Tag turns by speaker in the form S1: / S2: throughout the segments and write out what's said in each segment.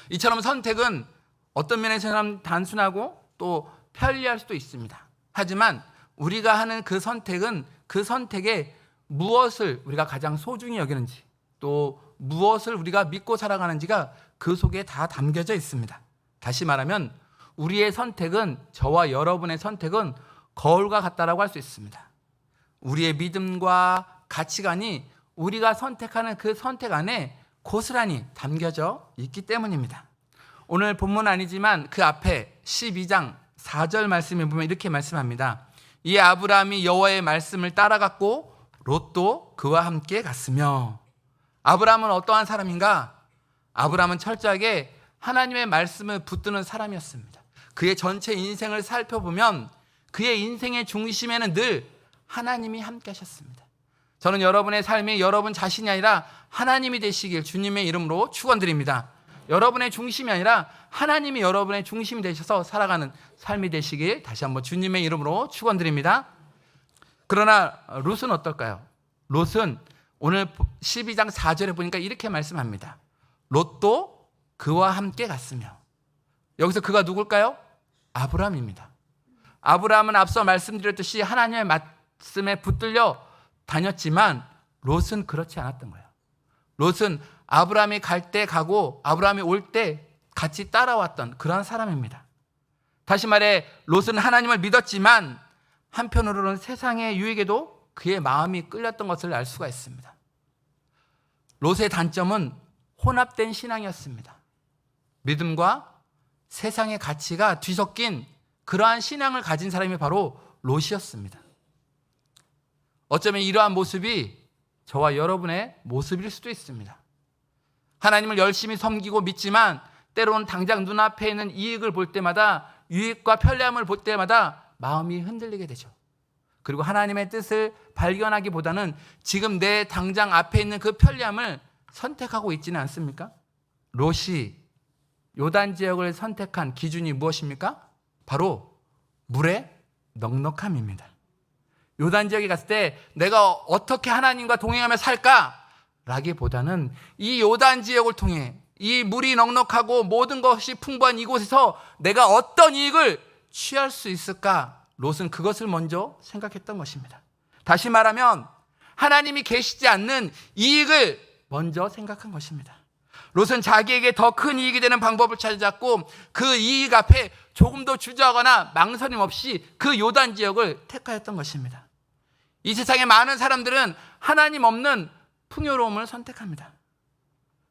S1: 이처럼 선택은 어떤 면에서는 단순하고 또 편리할 수도 있습니다. 하지만 우리가 하는 그 선택은 그 선택에 무엇을 우리가 가장 소중히 여기는지, 또 무엇을 우리가 믿고 살아가는지가 그 속에 다 담겨져 있습니다. 다시 말하면 우리의 선택은, 저와 여러분의 선택은 거울과 같다라고 할 수 있습니다. 우리의 믿음과 가치관이 우리가 선택하는 그 선택 안에 고스란히 담겨져 있기 때문입니다. 오늘 본문 아니지만 그 앞에 12장 4절 말씀에 보면 이렇게 말씀합니다. 이 아브라함이 여호와의 말씀을 따라갔고 롯도 그와 함께 갔으며. 아브라함은 어떠한 사람인가? 아브라함은 철저하게 하나님의 말씀을 붙드는 사람이었습니다. 그의 전체 인생을 살펴보면 그의 인생의 중심에는 늘 하나님이 함께 하셨습니다. 저는 여러분의 삶이 여러분 자신이 아니라 하나님이 되시길 주님의 이름으로 축원드립니다. 여러분의 중심이 아니라 하나님이 여러분의 중심이 되셔서 살아가는 삶이 되시길 다시 한번 주님의 이름으로 축원드립니다. 그러나 롯은 어떨까요? 롯은 오늘 12장 4절에 보니까 이렇게 말씀합니다. 롯도 그와 함께 갔으며. 여기서 그가 누굴까요? 아브라함입니다. 아브라함은 앞서 말씀드렸듯이 하나님의 말씀에 붙들려 다녔지만 롯은 그렇지 않았던 거예요. 롯은 아브라함이 갈 때 가고 아브라함이 올 때 같이 따라왔던 그런 사람입니다. 다시 말해 롯은 하나님을 믿었지만 한편으로는 세상의 유익에도 그의 마음이 끌렸던 것을 알 수가 있습니다. 롯의 단점은 혼합된 신앙이었습니다. 믿음과 세상의 가치가 뒤섞인 그러한 신앙을 가진 사람이 바로 롯이었습니다. 어쩌면 이러한 모습이 저와 여러분의 모습일 수도 있습니다. 하나님을 열심히 섬기고 믿지만 때로는 당장 눈앞에 있는 이익을 볼 때마다, 유익과 편리함을 볼 때마다 마음이 흔들리게 되죠. 그리고 하나님의 뜻을 발견하기보다는 지금 내 당장 앞에 있는 그 편리함을 선택하고 있지는 않습니까? 롯이 요단 지역을 선택한 기준이 무엇입니까? 바로 물의 넉넉함입니다. 요단 지역에 갔을 때 내가 어떻게 하나님과 동행하며 살까? 라기보다는 이 요단 지역을 통해 이 물이 넉넉하고 모든 것이 풍부한 이곳에서 내가 어떤 이익을 취할 수 있을까? 롯은 그것을 먼저 생각했던 것입니다. 다시 말하면 하나님이 계시지 않는 이익을 먼저 생각한 것입니다. 롯은 자기에게 더 큰 이익이 되는 방법을 찾았고 그 이익 앞에 조금도 주저하거나 망설임 없이 그 요단 지역을 택하였던 것입니다. 이 세상에 많은 사람들은 하나님 없는 풍요로움을 선택합니다.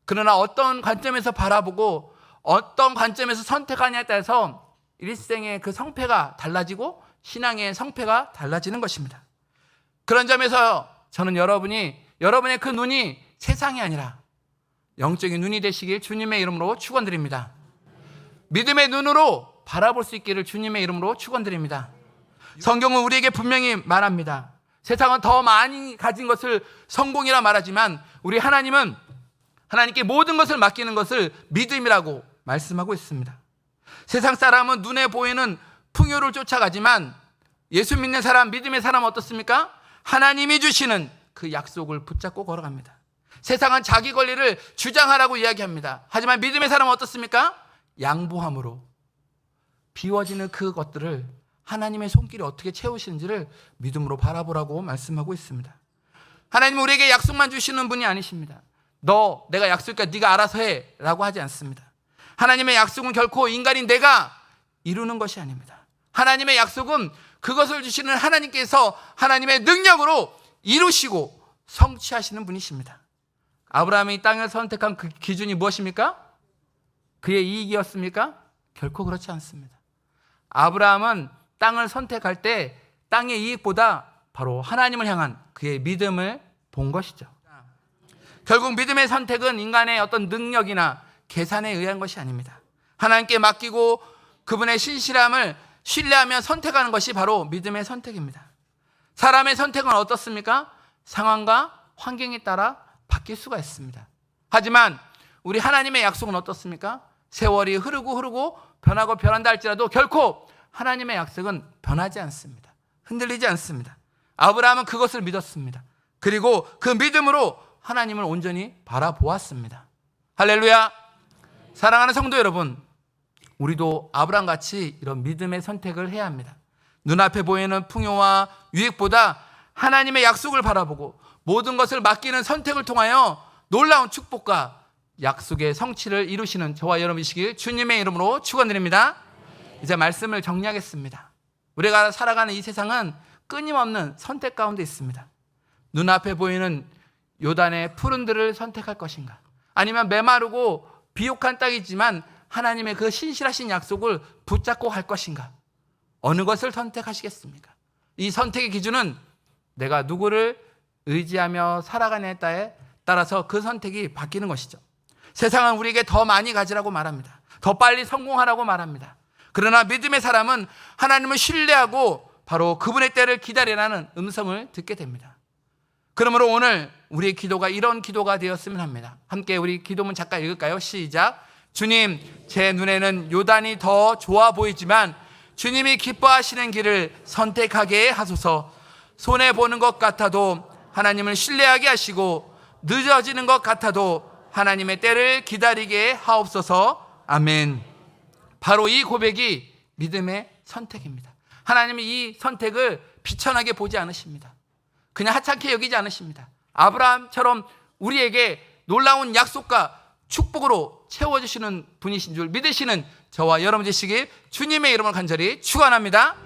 S1: 그러나 어떤 관점에서 바라보고 어떤 관점에서 선택하냐에 따라서 일생의 그 성패가 달라지고 신앙의 성패가 달라지는 것입니다. 그런 점에서 저는 여러분의 그 눈이 세상이 아니라 영적인 눈이 되시길 주님의 이름으로 축원드립니다. 믿음의 눈으로 바라볼 수 있기를 주님의 이름으로 축원드립니다. 성경은 우리에게 분명히 말합니다. 세상은 더 많이 가진 것을 성공이라 말하지만 우리 하나님은 하나님께 모든 것을 맡기는 것을 믿음이라고 말씀하고 있습니다. 세상 사람은 눈에 보이는 풍요를 쫓아가지만 예수 믿는 사람, 믿음의 사람은 어떻습니까? 하나님이 주시는 그 약속을 붙잡고 걸어갑니다. 세상은 자기 권리를 주장하라고 이야기합니다. 하지만 믿음의 사람은 어떻습니까? 양보함으로 비워지는 그것들을 하나님의 손길이 어떻게 채우시는지를 믿음으로 바라보라고 말씀하고 있습니다. 하나님은 우리에게 약속만 주시는 분이 아니십니다. 내가 약속이니까 네가 알아서 해 라고 하지 않습니다. 하나님의 약속은 결코 인간인 내가 이루는 것이 아닙니다. 하나님의 약속은 그것을 주시는 하나님께서 하나님의 능력으로 이루시고 성취하시는 분이십니다. 아브라함이 이 땅을 선택한 그 기준이 무엇입니까? 그의 이익이었습니까? 결코 그렇지 않습니다. 아브라함은 땅을 선택할 때 땅의 이익보다 바로 하나님을 향한 그의 믿음을 본 것이죠. 결국 믿음의 선택은 인간의 어떤 능력이나 계산에 의한 것이 아닙니다. 하나님께 맡기고 그분의 신실함을 신뢰하며 선택하는 것이 바로 믿음의 선택입니다. 사람의 선택은 어떻습니까? 상황과 환경에 따라 바뀔 수가 있습니다. 하지만 우리 하나님의 약속은 어떻습니까? 세월이 흐르고 변하고 변한다 할지라도 결코 하나님의 약속은 변하지 않습니다. 흔들리지 않습니다. 아브라함은 그것을 믿었습니다. 그리고 그 믿음으로 하나님을 온전히 바라보았습니다. 할렐루야. 사랑하는 성도 여러분, 우리도 아브라함 같이 이런 믿음의 선택을 해야 합니다. 눈앞에 보이는 풍요와 유익보다 하나님의 약속을 바라보고 모든 것을 맡기는 선택을 통하여 놀라운 축복과 약속의 성취를 이루시는 저와 여러분이시길 주님의 이름으로 축원드립니다. 이제 말씀을 정리하겠습니다. 우리가 살아가는 이 세상은 끊임없는 선택 가운데 있습니다. 눈앞에 보이는 요단의 푸른 들을 선택할 것인가, 아니면 메마르고 비옥한 땅이지만 하나님의 그 신실하신 약속을 붙잡고 갈 것인가, 어느 것을 선택하시겠습니까? 이 선택의 기준은 내가 누구를 의지하며 살아가느냐에 따라서 그 선택이 바뀌는 것이죠. 세상은 우리에게 더 많이 가지라고 말합니다. 더 빨리 성공하라고 말합니다. 그러나 믿음의 사람은 하나님을 신뢰하고 바로 그분의 때를 기다리라는 음성을 듣게 됩니다. 그러므로 오늘 우리의 기도가 이런 기도가 되었으면 합니다. 함께 우리 기도문 잠깐 읽을까요? 시작. 주님, 제 눈에는 요단이 더 좋아 보이지만 주님이 기뻐하시는 길을 선택하게 하소서. 손해보는 것 같아도 하나님을 신뢰하게 하시고 늦어지는 것 같아도 하나님의 때를 기다리게 하옵소서. 아멘. 바로 이 고백이 믿음의 선택입니다. 하나님이 이 선택을 비천하게 보지 않으십니다. 그냥 하찮게 여기지 않으십니다. 아브라함처럼 우리에게 놀라운 약속과 축복으로 채워주시는 분이신 줄 믿으시는 저와 여러분 되시길 주님의 이름으로 간절히 축원합니다.